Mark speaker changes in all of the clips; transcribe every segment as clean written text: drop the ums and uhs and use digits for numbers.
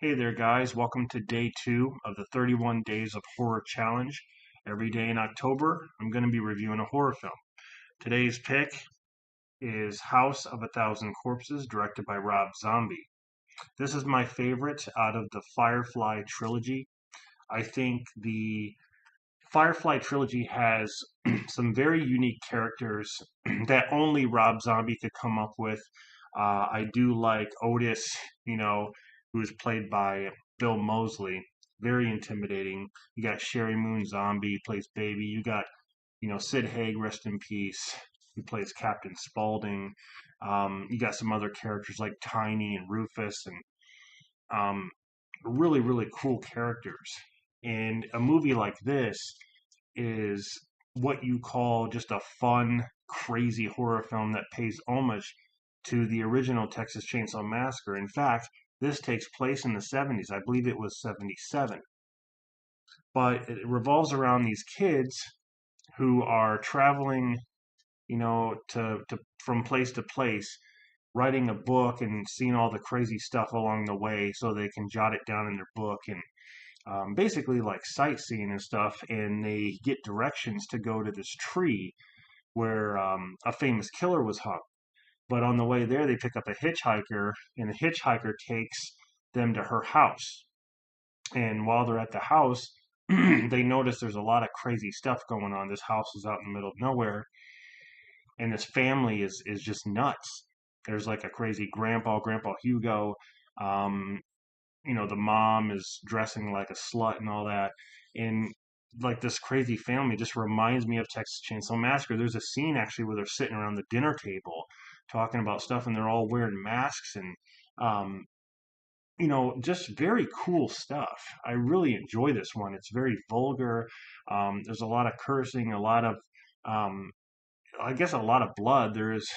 Speaker 1: Hey there, guys. Welcome to day 2 of the 31 Days of Horror Challenge. Every day in October, I'm going to be reviewing a horror film. Today's pick is House of a Thousand Corpses, directed by Rob Zombie. This is my favorite out of the Firefly trilogy. I think the Firefly trilogy has some very unique characters that only Rob Zombie could come up with. I do like Otis, who is played by Bill Moseley. Very intimidating. You got Sherry Moon Zombie, plays Baby. You got, Sid Haig, rest in peace. He plays Captain Spaulding. You got some other characters like Tiny and Rufus, and really, really cool characters. And a movie like this is what you call just a fun, crazy horror film that pays homage to the original Texas Chainsaw Massacre. In fact, this takes place in the 70s. I believe it was 77. But it revolves around these kids who are traveling, to from place to place, writing a book and seeing all the crazy stuff along the way so they can jot it down in their book and basically like sightseeing and stuff. And they get directions to go to this tree where a famous killer was hung. But on the way there, they pick up a hitchhiker, and the hitchhiker takes them to her house. And while they're at the house, they notice there's a lot of crazy stuff going on. This house is out in the middle of nowhere, and this family is just nuts. There's like a crazy Grandpa Hugo. Um, the mom is dressing like a slut and all that. And like this crazy family just reminds me of Texas Chainsaw Massacre. There's a scene actually where they're sitting around the dinner table talking about stuff, and they're all wearing masks and um, just very cool stuff. I really enjoy this one. It's very vulgar. There's a lot of cursing, a lot of um, I guess a lot of blood. There's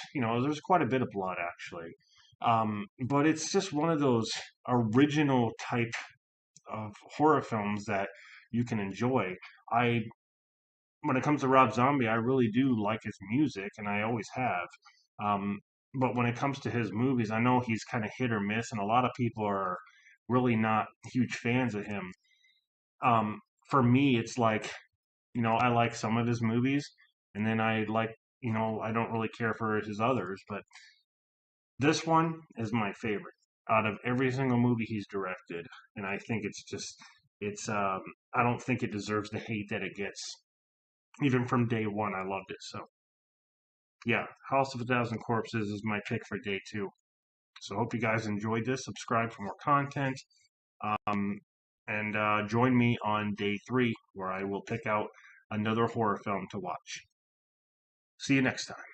Speaker 1: quite a bit of blood actually. But it's just one of those original type of horror films that you can enjoy. I When it comes to Rob Zombie, I really do like his music, and I always have. Um, but when it comes to his movies, I know he's kind of hit or miss, and a lot of people are really not huge fans of him. For me, it's like, I like some of his movies, and then I don't really care for his others. But this one is my favorite out of every single movie he's directed, and I think it's I don't think it deserves the hate that it gets. Even from day one, I loved it. So yeah, House of a Thousand Corpses is my pick for day 2. So hope you guys enjoyed this. Subscribe for more content, um, and join me on day 3 where I will pick out another horror film to watch. See you next time.